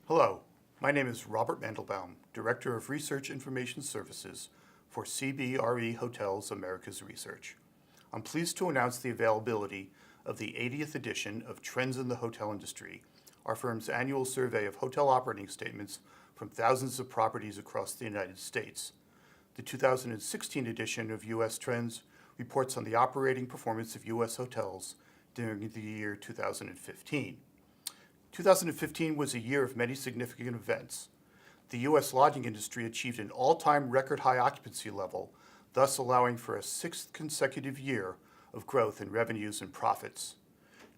Hello, my name is Robert Mandelbaum, Director of Research Information Services for CBRE Hotels Americas Research. I'm pleased to announce the availability of the 80th edition of Trends in the Hotel Industry, our firm's annual survey of hotel operating statements from thousands of properties across the United States. The 2016 edition of U.S. Trends reports on the operating performance of U.S. hotels during the year 2015. 2015 was a year of many significant events. The U.S. lodging industry achieved an all-time record high occupancy level, thus allowing for a sixth consecutive year of growth in revenues and profits.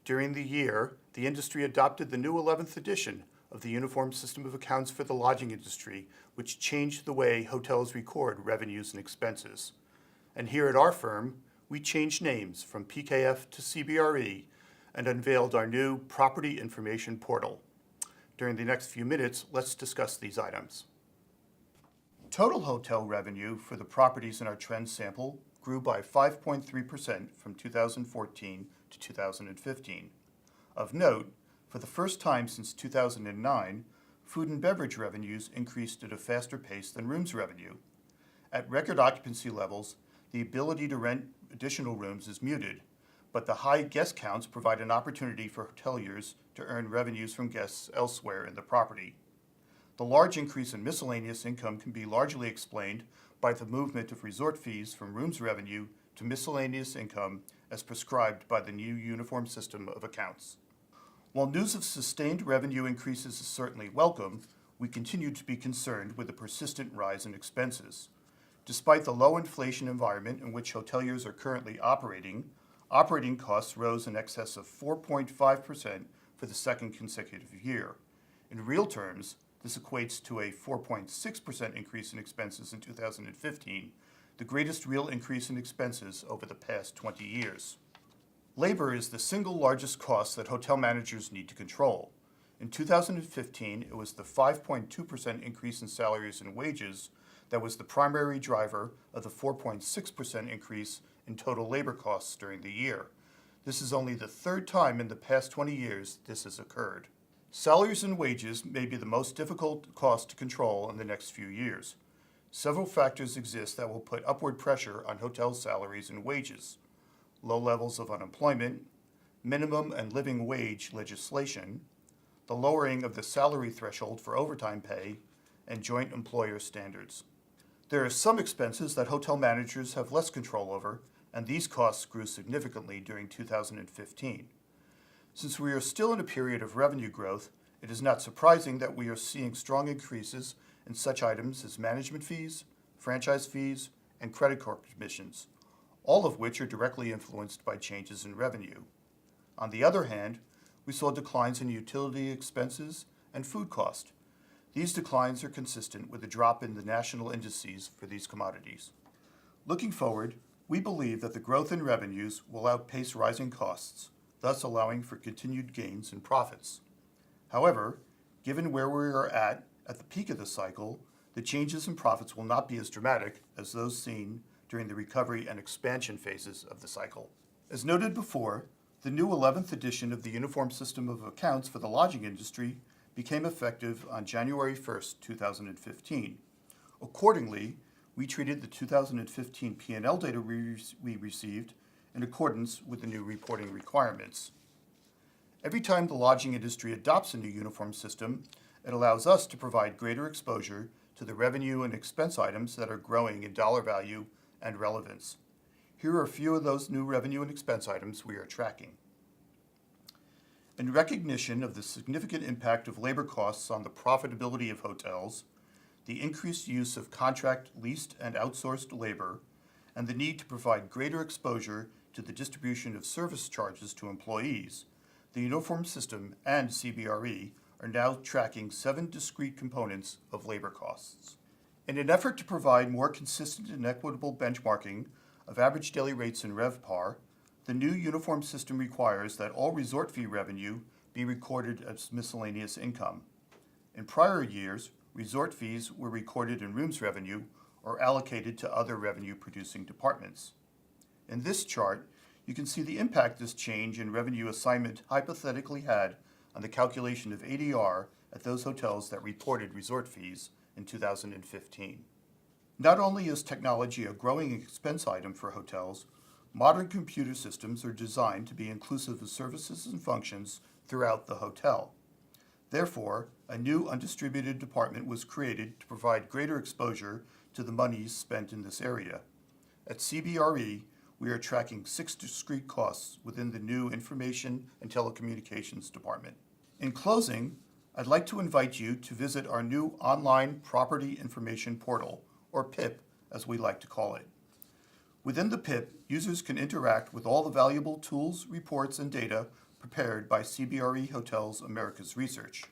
During the year, the industry adopted the new 11th edition of the Uniform System of Accounts for the Lodging Industry, which changed the way hotels record revenues and expenses. And here at our firm, we changed names from PKF to CBRE and unveiled our new Property Information Portal. During the next few minutes, let's discuss these items. Total hotel revenue for the properties in our trend sample grew by 5.3% from 2014 to 2015. Of note, for the first time since 2009, food and beverage revenues increased at a faster pace than rooms revenue. At record occupancy levels, the ability to rent additional rooms is muted, but the high guest counts provide an opportunity for hoteliers to earn revenues from guests elsewhere in the property. The large increase in miscellaneous income can be largely explained by the movement of resort fees from rooms revenue to miscellaneous income as prescribed by the new Uniform System of Accounts. While news of sustained revenue increases is certainly welcome, we continue to be concerned with the persistent rise in expenses. Despite the low inflation environment in which hoteliers are currently operating costs rose in excess of 4.5% for the second consecutive year. In real terms, this equates to a 4.6% increase in expenses in 2015, the greatest real increase in expenses over the past 20 years. Labor is the single largest cost that hotel managers need to control. In 2015, it was the 5.2% increase in salaries and wages that was the primary driver of the 4.6% increase in total labor costs during the year. This is only the third time in the past 20 years this has occurred. Salaries and wages may be the most difficult cost to control in the next few years. Several factors exist that will put upward pressure on hotel salaries and wages: low levels of unemployment, minimum and living wage legislation, the lowering of the salary threshold for overtime pay, and joint employer standards. There are some expenses that hotel managers have less control over, and these costs grew significantly during 2015. Since we are still in a period of revenue growth, it is not surprising that we are seeing strong increases in such items as management fees, franchise fees, and credit card commissions, all of which are directly influenced by changes in revenue. On the other hand, we saw declines in utility expenses and food cost. These declines are consistent with a drop in the national indices for these commodities. Looking forward, we believe that the growth in revenues will outpace rising costs, thus allowing for continued gains in profits. However, given where we are at the peak of the cycle, the changes in profits will not be as dramatic as those seen during the recovery and expansion phases of the cycle. As noted before, the new 11th edition of the Uniform System of Accounts for the lodging industry became effective on January 1st, 2015. Accordingly, we treated the 2015 P&L data we received in accordance with the new reporting requirements. Every time the lodging industry adopts a new uniform system, it allows us to provide greater exposure to the revenue and expense items that are growing in dollar value and relevance. Here are a few of those new revenue and expense items we are tracking. In recognition of the significant impact of labor costs on the profitability of hotels, the increased use of contract, leased, and outsourced labor, and the need to provide greater exposure to the distribution of service charges to employees, the Uniform System and CBRE are now tracking 7 discrete components of labor costs. In an effort to provide more consistent and equitable benchmarking of average daily rates in RevPAR, the new uniform system requires that all resort fee revenue be recorded as miscellaneous income. In prior years, resort fees were recorded in rooms revenue or allocated to other revenue-producing departments. In this chart, you can see the impact this change in revenue assignment hypothetically had on the calculation of ADR at those hotels that reported resort fees in 2015. Not only is technology a growing expense item for hotels, modern computer systems are designed to be inclusive of services and functions throughout the hotel. Therefore, a new undistributed department was created to provide greater exposure to the monies spent in this area. At CBRE, we are tracking 6 discrete costs within the new Information and Telecommunications Department. In closing, I'd like to invite you to visit our new online Property Information Portal, or PIP as we like to call it. Within the PIP, users can interact with all the valuable tools, reports, and data prepared by CBRE Hotels Americas Research.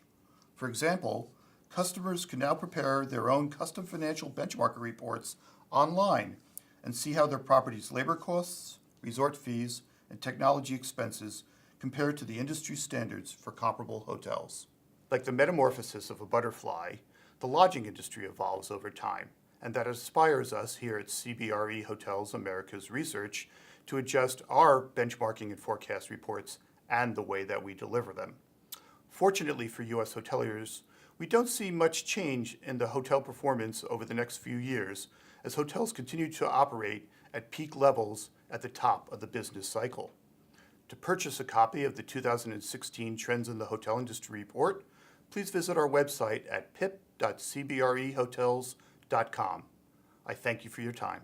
For example, customers can now prepare their own custom financial benchmarking reports online and see how their property's labor costs, resort fees, and technology expenses compare to the industry standards for comparable hotels. Like the metamorphosis of a butterfly, the lodging industry evolves over time, and that inspires us here at CBRE Hotels Americas Research to adjust our benchmarking and forecast reports and the way that we deliver them. Fortunately for U.S. hoteliers, we don't see much change in the hotel performance over the next few years as hotels continue to operate at peak levels at the top of the business cycle. To purchase a copy of the 2016 Trends in the Hotel Industry report, please visit our website at pip.cbrehotels.com. I thank you for your time.